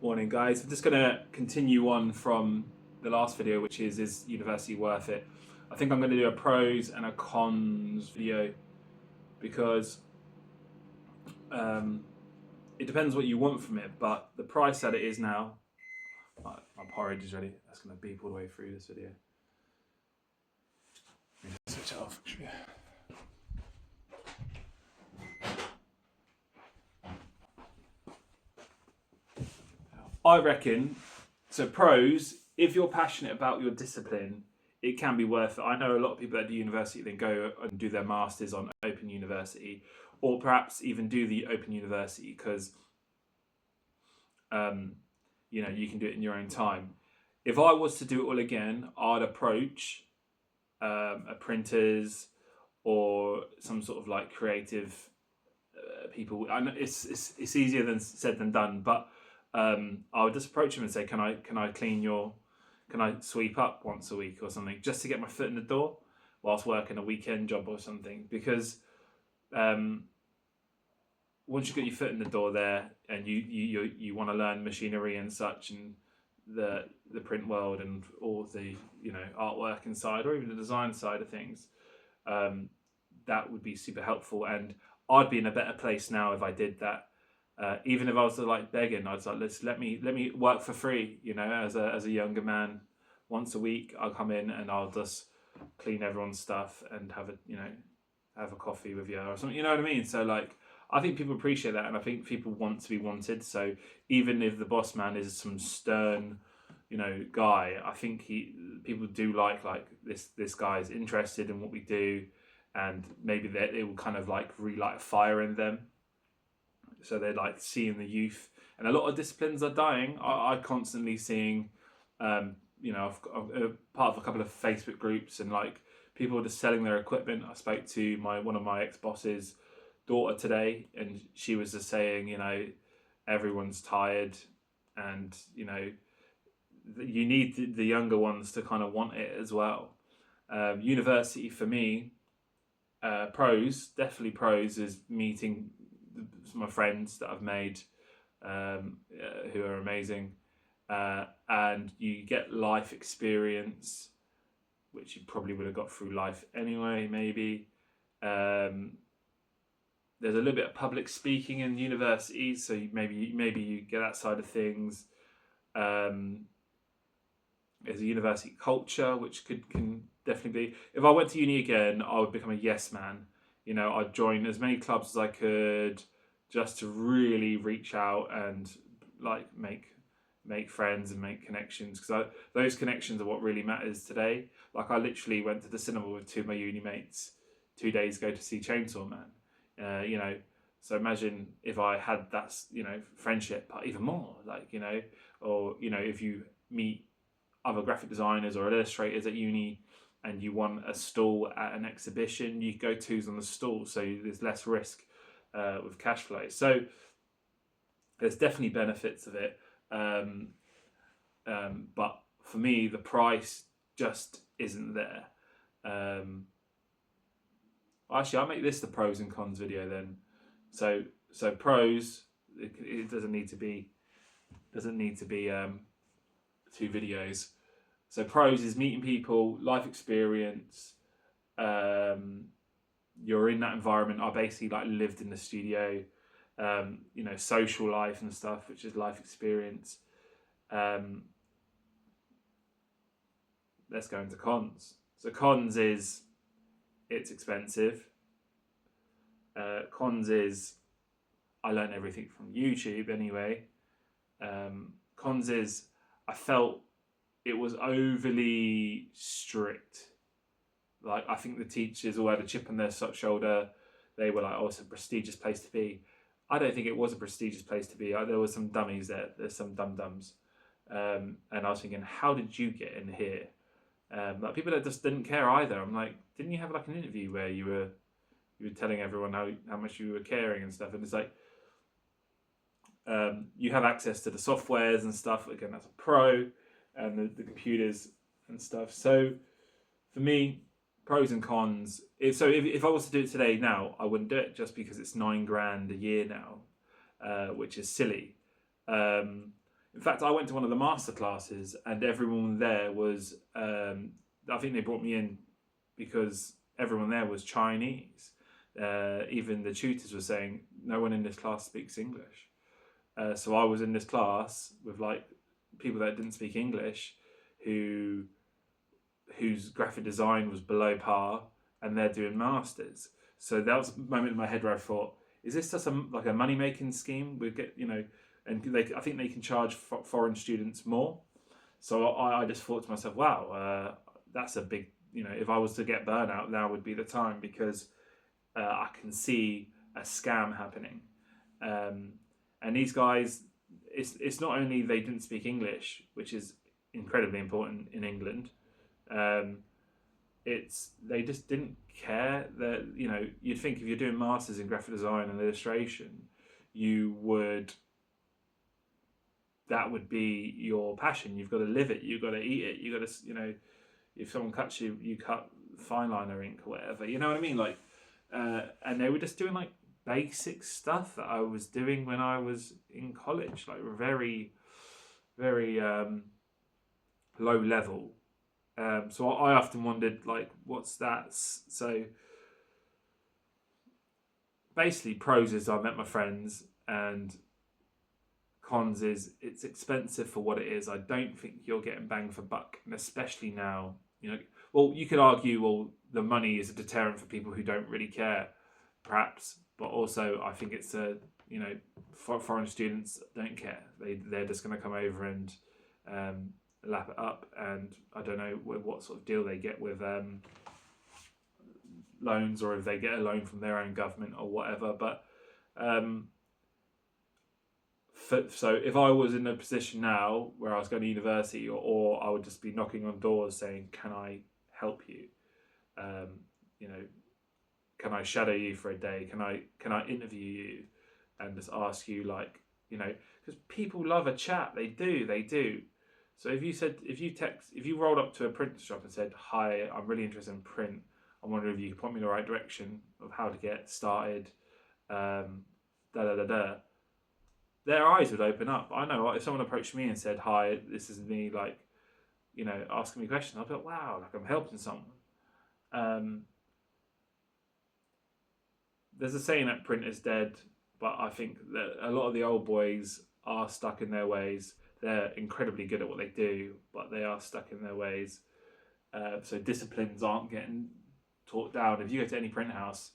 Morning guys, I'm just going to continue on from the last video, which is university worth it? I think I'm going to do a pros and a cons video because it depends what you want from it, but the price that it is now, my porridge is ready, that's going to beep all the way through this video. Let me just switch it off actually. I reckon, so pros, if you're passionate about your discipline, it can be worth it. I know a lot of people that do university then go and do their masters on Open University, or perhaps even do the Open University because you know, you can do it in your own time. If I was to do it all again, I'd approach a printers or some sort of like creative people. I know it's easier than said than done, but I would just approach them and say, can I sweep up once a week or something, just to get my foot in the door whilst working a weekend job or something, because once you get your foot in the door there and you want to learn machinery and such and the print world and all the, you know, artwork inside or even the design side of things, that would be super helpful, and I'd be in a better place now if I did that. Even if I was like begging, I was like, let me work for free, you know, as a younger man. Once a week, I'll come in and I'll just clean everyone's stuff and have a coffee with you or something. You know what I mean? So like, I think people appreciate that, and I think people want to be wanted. So even if the boss man is some stern, you know, guy, I think people do like this guy is interested in what we do, and maybe it will kind of like relight a fire in them. So they're like seeing the youth, and a lot of disciplines are dying. I constantly seeing, you know, I'm part of a couple of Facebook groups, and like people are just selling their equipment. I spoke to one of my ex-boss's daughter today, and she was just saying, you know, everyone's tired, and you know, you need the younger ones to kind of want it as well. University for me, definitely pros is meeting my friends that I've made who are amazing, and you get life experience which you probably would have got through life anyway. Maybe there's a little bit of public speaking in university, so maybe you get that side of things. There's a university culture which can definitely be. If I went to uni again, I would become a yes man. You know, I'd join as many clubs as I could, just to really reach out and like make friends and make connections, because those connections are what really matters today. Like I literally went to the cinema with two of my uni mates 2 days ago to see Chainsaw Man. You know, so imagine if I had that, you know, friendship, but even more, like, you know, or, you know, if you meet other graphic designers or illustrators at uni and you want a stall at an exhibition, you go twos on the stall, so there's less risk with cash flow. So there's definitely benefits of it, but for me the price just isn't there. Actually, I'll make this the pros and cons video then. So pros, it doesn't need to be 2 videos. So pros is meeting people, life experience. You're in that environment. I basically like lived in the studio, you know, social life and stuff, which is life experience. Let's go into cons. So cons is it's expensive. Cons is I learned everything from YouTube anyway. Cons is I felt it was overly strict. Like, I think the teachers all had a chip on their shoulder. They were like, oh, it's a prestigious place to be. I don't think it was a prestigious place to be. There were some dummies there. There's some dum-dums. And I was thinking, how did you get in here? Like people that just didn't care either. I'm like, didn't you have like an interview where you were telling everyone how much you were caring and stuff? And it's like, you have access to the softwares and stuff. Again, that's a pro, and the computers and stuff. So for me, pros and cons. If I was to do it today now, I wouldn't do it, just because it's $9 grand a year now, which is silly. In fact, I went to one of the master classes, and everyone there was. I think they brought me in because everyone there was Chinese. Even the tutors were saying no one in this class speaks English. So I was in this class with like people that didn't speak English, whose graphic design was below par, and they're doing masters. So that was a moment in my head where I thought, is this just like a money making scheme? We get, and I think they can charge foreign students more. So I just thought to myself, wow, that's a big, if I was to get burnout, now would be the time, because I can see a scam happening. And these guys, it's not only they didn't speak English, which is incredibly important in England. They just didn't care. That you'd think if you're doing masters in graphic design and illustration, that would be your passion. You've got to live it. You've got to eat it. You've got to, if someone cuts you, you cut fine liner ink or whatever. You know what I mean? Like, and they were just doing like basic stuff that I was doing when I was in college, like very, very low level. So I often wondered, like, what's that? So basically, pros is I met my friends, and cons is it's expensive for what it is. I don't think you're getting bang for buck, and especially now, well, you could argue, well, the money is a deterrent for people who don't really care, perhaps, but also I think it's foreign students don't care. They're just going to come over and lap it up, and I don't know what sort of deal they get with loans, or if they get a loan from their own government or whatever. But so if I was in a position now where I was going to university, or I would just be knocking on doors saying, can I help you? Can I shadow you for a day? Can I interview you and just ask you, like, because people love a chat. They do. So if you rolled up to a print shop and said, hi, I'm really interested in print, I'm wondering if you could point me in the right direction of how to get started, their eyes would open up. I know if someone approached me and said, hi, this is me, like, asking me questions, I'd be like, wow, like I'm helping someone. There's a saying that print is dead, but I think that a lot of the old boys are stuck in their ways. They're incredibly good at what they do, but they are stuck in their ways. So disciplines aren't getting taught down. If you go to any print house,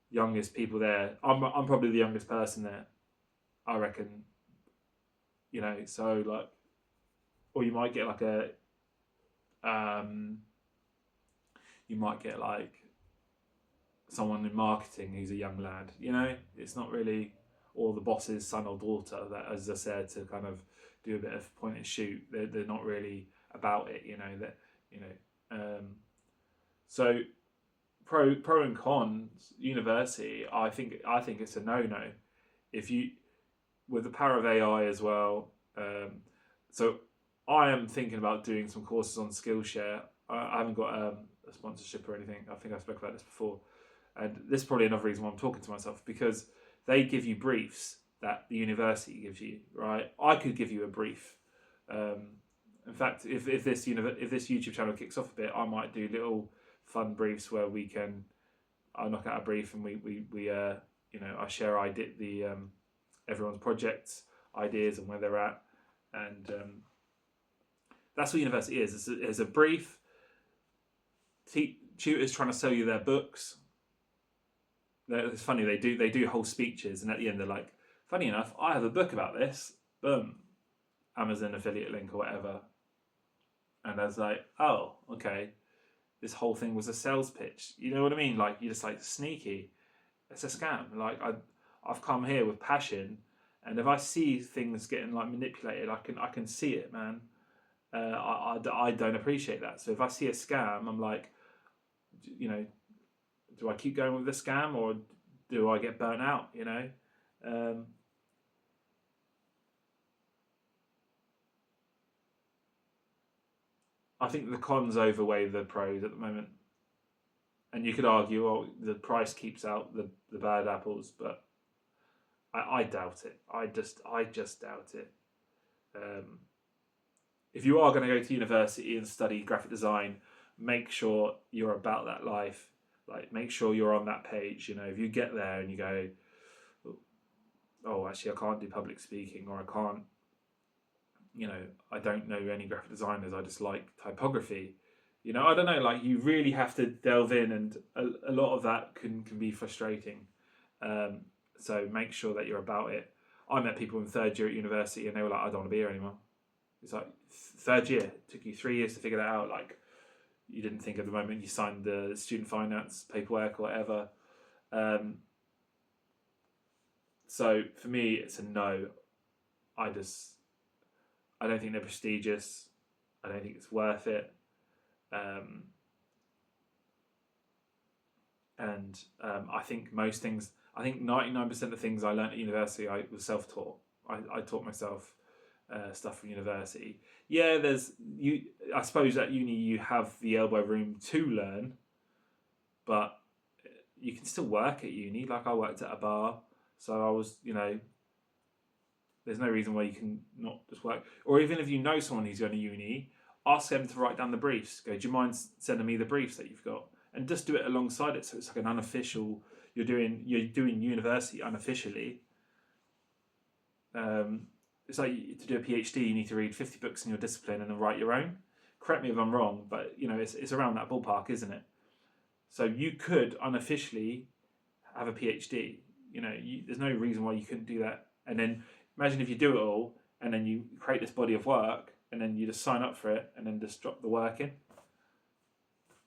youngest people there, I'm probably the youngest person there, I reckon. So like, or you might get like someone in marketing who's a young lad. It's not really, or the boss's son or daughter that, as I said, to kind of do a bit of point and shoot. They're not really about it. So pro and cons. University, I think it's a no. If you, with the power of AI as well. So I am thinking about doing some courses on Skillshare. I haven't got a sponsorship or anything. I think I spoke about this before. And this is probably another reason why I'm talking to myself, because they give you briefs that the university gives you, right? I could give you a brief. In fact, if this YouTube channel kicks off a bit, I might do little fun briefs where I knock out a brief and we I share everyone's projects, ideas, and where they're at, and that's what university is. It's a brief. Tutors trying to sell you their books. It's funny, they do whole speeches, and at the end they're like, funny enough, I have a book about this. Boom, Amazon affiliate link or whatever. And I was like, oh, okay, this whole thing was a sales pitch. You know what I mean? Like, you're just like, sneaky. It's a scam. Like, I've come here with passion, and if I see things getting like manipulated, I can see it, man. I don't appreciate that. So if I see a scam, I'm like, do I keep going with the scam, or do I get burnt out? I think the cons overweigh the pros at the moment, and you could argue, oh, the price keeps out the bad apples, but I doubt it. I just doubt it. if you are going to go to university and study graphic design, make sure you're about that life. Like, make sure you're on that page. You know, if you get there and you go, oh, actually, I can't do public speaking, or I can't, you know, I don't know any graphic designers, I just like typography. You know, I don't know, like, you really have to delve in, and a lot of that can be frustrating. So make sure that you're about it. I met people in third year at university and they were like, I don't want to be here anymore. It's like, third year, it took you 3 years to figure that out. Like, you didn't think at the moment you signed the student finance paperwork or whatever. So for me, it's a no. I don't think they're prestigious. I don't think it's worth it. I think most things, I think 99% of the things I learned at university, I was self-taught. I taught myself stuff from university. Yeah, I suppose at uni you have the elbow room to learn, but you can still work at uni. Like, I worked at a bar, so I was, you know, there's no reason why you can not just work. Or even if you know someone who's going to uni, ask them to write down the briefs. Go, do you mind sending me the briefs that you've got? And just do it alongside it, so it's like an unofficial. You're doing university unofficially. It's like, to do a PhD, you need to read 50 books in your discipline and then write your own. Correct me if I'm wrong, but you know, it's around that ballpark, isn't it? So you could unofficially have a PhD. You know, there's no reason why you couldn't do that. And then imagine if you do it all, and then you create this body of work, and then you just sign up for it, and then just drop the work in.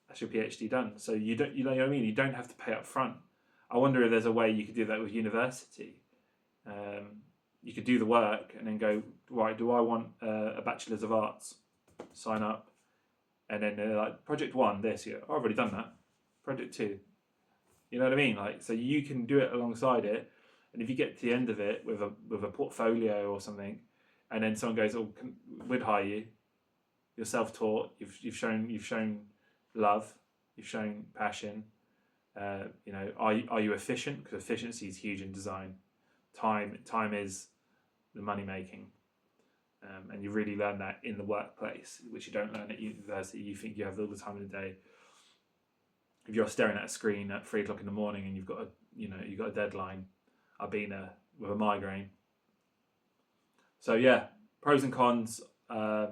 That's your PhD done. So you know what I mean? You don't have to pay up front. I wonder if there's a way you could do that with university. You could do the work and then go, right, do I want a Bachelor's of Arts? Sign up. And then they're like, project 1, this year. Oh, I've already done that. Project 2. You know what I mean? Like, so you can do it alongside it. And if you get to the end of it with a portfolio or something, and then someone goes, oh, we'd hire you. You're self-taught. You've shown love. You've shown passion. You know, are you efficient? Because efficiency is huge in design. Time is the money making, and you really learn that in the workplace, which you don't learn at university. You think you have all the time in the day. If you're staring at a screen at 3 o'clock in the morning and you've got a deadline, I've been with a migraine. So yeah, pros and cons. I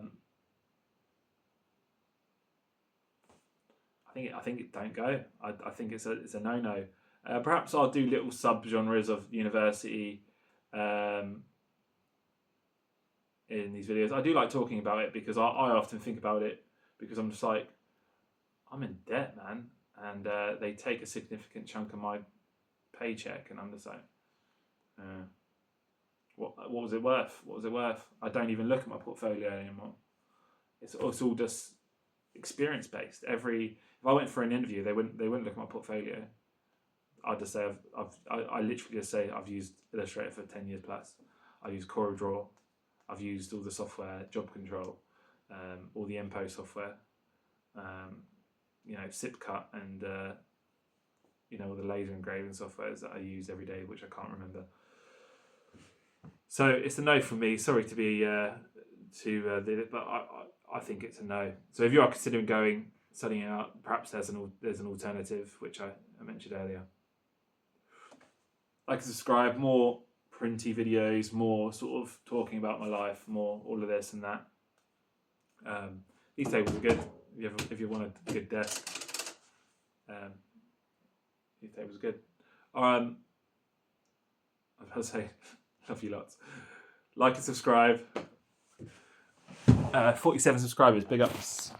think don't go. I think it's a no. Perhaps I'll do little sub-genres of university in these videos. I do like talking about it because I often think about it, because I'm just like, I'm in debt, man, and they take a significant chunk of my paycheck, and I'm just like, what was it worth? What was it worth? I don't even look at my portfolio anymore. It's all just experience based. If I went for an interview, they wouldn't look at my portfolio. I'd just say I literally just say I've used Illustrator for 10 years plus. I use CorelDRAW. I've used all the software, Job Control, all the MPO software, SipCut, and all the laser engraving softwares that I use every day, which I can't remember. So it's a no from me. Sorry to be but I think it's a no. So if you are considering studying it out, perhaps there's an alternative, which I mentioned earlier. Like, subscribe, more printy videos, more sort of talking about my life, more all of this and that. These tables are good if you want a good desk. These tables are good. I was about to say, love you lots. Like and subscribe. 47 subscribers, big ups.